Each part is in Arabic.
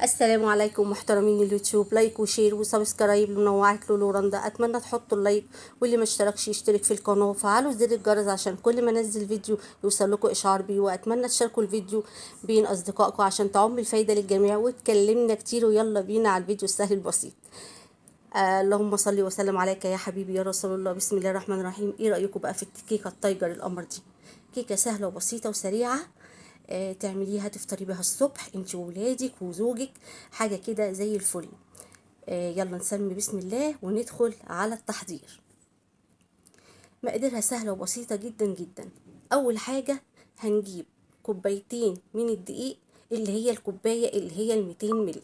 السلام عليكم محترمين اليوتيوب، لايك وشير وسبسكرايب لمنوعة لولو رندا. اتمنى تحطوا اللايك، واللي ما اشتركش يشترك في القناه وفعلوا زر الجرس عشان كل ما انزل فيديو يوصل لكم اشعار بيه. واتمنى تشاركوا الفيديو بين اصدقائكم عشان تعم الفايده للجميع. واتكلمنا كتير ويلا بينا على الفيديو السهل البسيط. اللهم صل وسلم عليك يا حبيبي يا رسول الله. بسم الله الرحمن الرحيم. ايه رايكم بقى في الكيكه التايجر القمر دي؟ كيكه سهله وبسيطه وسريعه. تعمليها تفطري بها الصبح انت وولادك وزوجك، حاجه كده زي الفل. يلا نسمي بسم الله وندخل على التحضير. مقاديرها سهله وبسيطه جدا جدا. اول حاجه هنجيب كوبايتين من الدقيق، اللي هي الكوبايه اللي هي 200 مللي،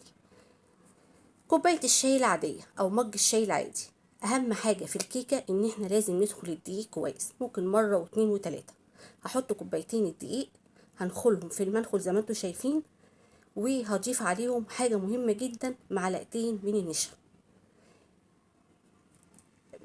كوباية الشاي العادية أو مج الشاي العادي. أهم حاجة في الكيكة إن احنا لازم ندخل الدقيق كويس، ممكن مرة واتنين وتلاتة. هحط كوبايتين الدقيق، هنخلهم في المنخل زي ما انتوا شايفين، وهضيف عليهم حاجة مهمة جدا، معلقتين من النشا.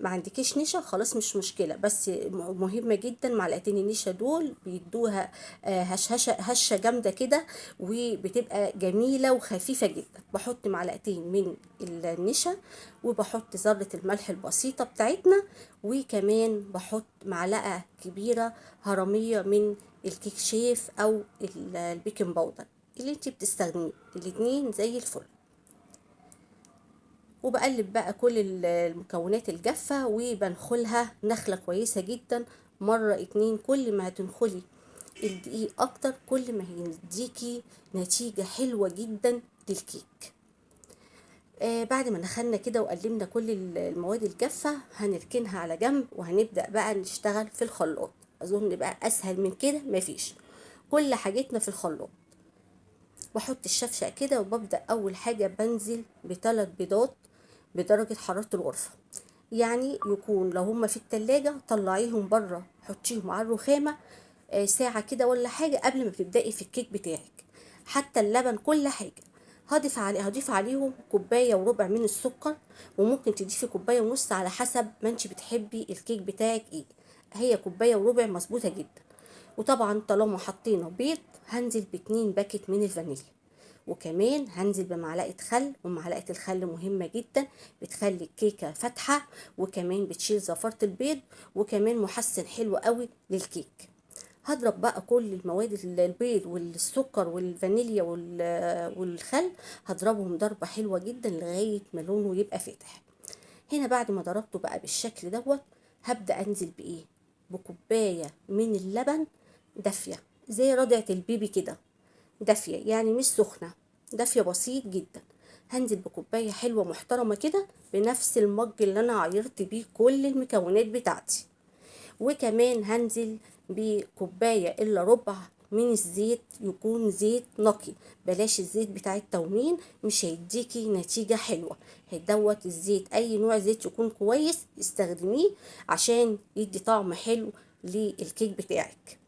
ما عندكيش نشا خلاص مش مشكلة، بس مهمة جدا معلقتين النشا دول بيدوها هشة جامدة كده، وبتبقى جميلة وخفيفة جدا. بحط معلقتين من النشا، وبحط ذرة الملح البسيطة بتاعتنا، وكمان بحط معلقة كبيرة هرمية من الكيك شيف او البيكنج باودر اللي انت بتستخدميه، الاتنين زي الفل. وبقلب بقى كل المكونات الجافة وبنخلها نخلة كويسة جدا. مرة اتنين، كل ما هتنخلي الدقيق اكتر كل ما هيديكي نتيجة حلوة جدا للكيك. بعد ما نخلنا كده وقلبنا كل المواد الجافة هنركنها على جنب، وهنبدأ بقى نشتغل في الخلاط. اظن بقى اسهل من كده مفيش، كل حاجتنا في الخلاط. بحط الشفشق كده، وببدأ أول حاجة بنزل بثلاث بيضات بدرجة حرارة الغرفة. يعني يكون لو هما في التلاجة طلعيهم بره، حطيهم على الرخامة ساعة كده ولا حاجة قبل ما تبدأي في الكيك بتاعك. حتى اللبن كل حاجة هضيف عليهم كوباية وربع من السكر، وممكن تضيفي كوباية ونص على حسب ما انت بتحبي الكيك بتاعك ايه. هي كوباية وربع مظبوطة جدا. وطبعا طالما حطينا بيض هنزل باتنين باكت من الفانيليا، وكمان هنزل بمعلقة خل. ومعلقة الخل مهمة جدا، بتخلي الكيكة فاتحة، وكمان بتشيل زفارة البيض، وكمان محسن حلو قوي للكيك. هضرب بقى كل المواد، البيض والسكر والفانيليا والخل، هضربهم ضربة حلوة جدا لغاية ما لونه يبقى فاتح. هنا بعد ما ضربته بقى بالشكل دوت، هبدأ انزل بايه، بكوباية من اللبن دافية زي رضعة البيبي كده، دافية يعني مش سخنة، دافية بسيط جدا. هنزل بكوباية حلوة محترمة كده بنفس المج اللي انا عيرت بيه كل المكونات بتاعتي. وكمان هنزل بكوباية الا ربع من الزيت، يكون زيت نقي، بلاش الزيت بتاع التومين، مش هيديكي نتيجة حلوة. هيدوت الزيت، اي نوع زيت يكون كويس استخدميه عشان يدي طعم حلو للكيك بتاعك.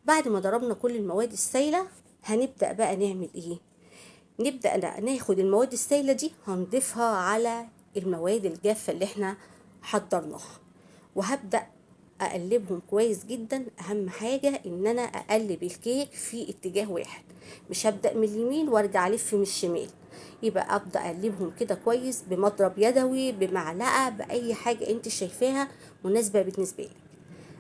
بعد ما ضربنا كل المواد السايلة هنبدأ بقى نعمل ايه، نبدأ ناخد المواد السايلة دي هنضيفها على المواد الجافة اللي احنا حضرناها، وهبدأ اقلبهم كويس جدا. اهم حاجة ان انا اقلب الكيك في اتجاه واحد، مش هبدأ من اليمين وارجع الف من الشمال. يبقى ابدأ اقلبهم كده كويس بمضرب يدوي، بمعلقة، باي حاجة انت شايفاها مناسبة بالنسبة لك.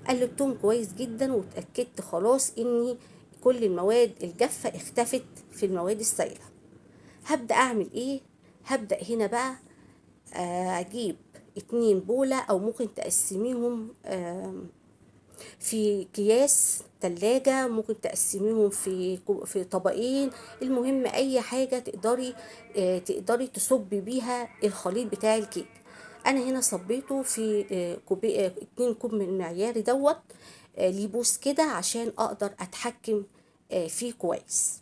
قلبتهم كويس جدا واتأكدت خلاص ان كل المواد الجافة اختفت في المواد السائلة. هبدأ اعمل ايه، هبدأ هنا بقى اجيب اتنين بولة، او ممكن تقسميهم في اكياس تلاجة، ممكن تقسميهم في طبقين. المهم اي حاجة تقدري تصبي بيها الخليط بتاع الكيك. انا هنا صبيته في كوبي 2 كوب من المعياري دوت، ليه بوس كده عشان اقدر اتحكم فيه كويس.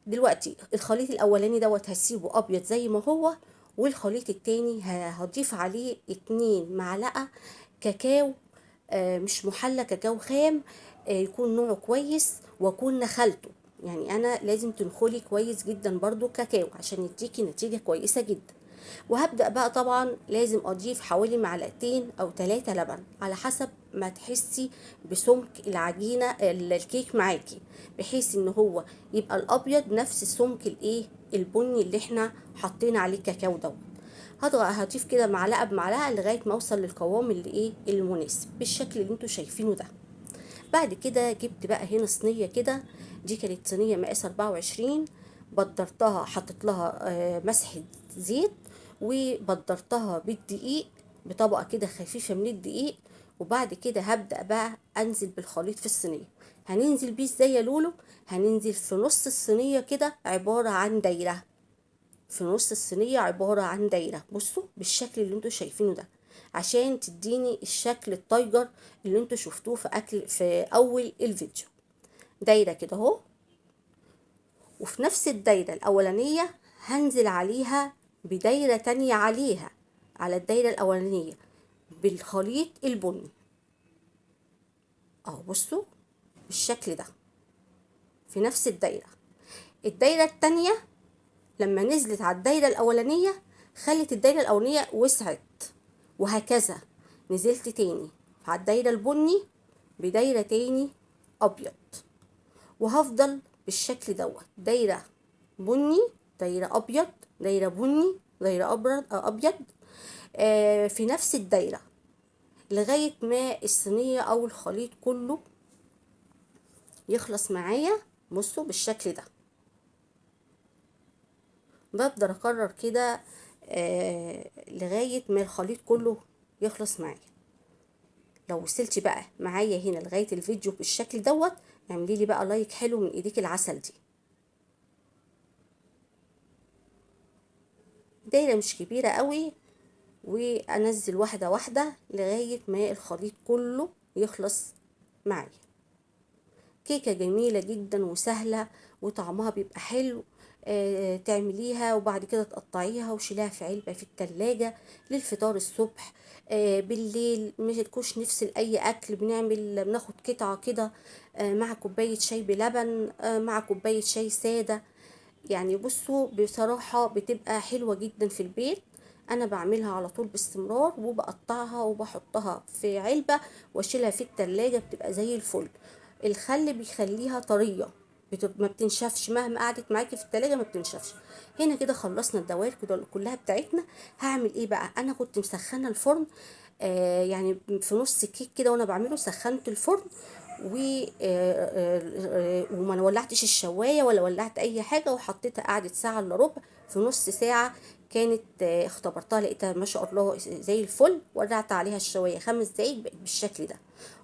دلوقتي الخليط الاولاني دوت هسيبه ابيض زي ما هو، والخليط التاني هضيف عليه 2 معلقة كاكاو، مش محلى، كاكاو خام، يكون نوعه كويس واكون نخلته. يعني انا لازم تنخلي كويس جدا برضو كاكاو عشان يديكي نتيجة كويسة جدا. وهبدأ بقى طبعا لازم اضيف حوالي معلقتين او 3 لبن على حسب ما تحسي بسمك العجينة الكيك معاكي، بحيث ان هو يبقى الابيض نفس سمك الايه البني اللي احنا حطينا عليه الكاكاو دوت. هضيف كده معلقة بمعلقة لغاية ما اوصل للقوام اللي ايه المناسب بالشكل اللي انتوا شايفينه ده. بعد كده جبت بقى هنا صينية كده، دي كانت صينية مقاس 24، بدرتها حطيت لها مسحة زيت، وبدرتها بالدقيق بطبقة كده خفيفة من الدقيق. وبعد كده هبدأ بقى انزل بالخليط في الصينية. هننزل بيه ازاي يا لولو؟ هننزل في نص الصينية كده عبارة عن دايرة، في نص الصينية عبارة عن دايرة، بصوا بالشكل اللي انتوا شايفينه ده، عشان تديني الشكل التايجر اللي انتوا شفتوه في اول الفيديو. دايرة كده اهو، وفي نفس الدايرة الاولانية هنزل عليها بدايرة تانية عليها، على الدايرة الاولانية بالخليط البني اهو، بصوا بالشكل ده في نفس الدايرة. الدايرة التانية لما نزلت على الدايرة الأولانية خلت الدايرة الأولانية وسعت، وهكذا نزلت تاني على الدايرة البني بدايرة تاني أبيض، وهفضل بالشكل دوت، دايرة بني، دايرة أبيض، دايرة بني، دايرة أبيض في نفس الدايرة لغاية ما الصينية أو الخليط كله يخلص معايا. بصوا بالشكل ده، بقدر اكرر كده لغاية ما الخليط كله يخلص معايا. لو وصلتي بقى معايا هنا لغاية الفيديو بالشكل دوت، اعملي لي بقى لايك حلو من ايديك العسل دي. دايرة مش كبيرة قوي، وانزل واحدة واحدة لغاية ما الخليط كله يخلص معايا. كيكة جميلة جدا وسهلة وطعمها بيبقى حلو. تعمليها وبعد كده تقطعيها وشيلها في علبة في التلاجة للفطار الصبح. بالليل ملكوش نفس لأي أكل، بناخد قطعة كده مع كوباية شاي بلبن، مع كوباية شاي سادة. يعني بصوا بصراحة بتبقى حلوة جدا في البيت. انا بعملها على طول باستمرار، وبقطعها وبحطها في علبة واشيلها في التلاجة، بتبقى زي الفل. الخل بيخليها طرية، ما بتنشفش مهما قعدت معاكي في التلاجة، ما بتنشفش. هنا كده خلصنا الدوائر كده كلها بتاعتنا. هعمل ايه بقى؟ انا كنت مسخنه الفرن يعني في نص الكيك كده وانا بعمله، سخنت الفرن و وما ولعتش الشوايه ولا ولعت اي حاجه، وحطيتها قعدت ساعه الا ربع. في نص ساعه كانت اختبرتها لقيتها ما شاء الله زي الفل. ولعت عليها الشوايه 5 دقايق بقت بالشكل ده.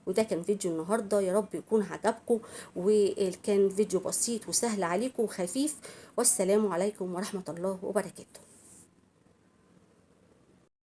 وده كان فيديو النهارده، يا رب يكون عجبكم، وكان فيديو بسيط وسهل عليكم وخفيف. والسلام عليكم ورحمه الله وبركاته.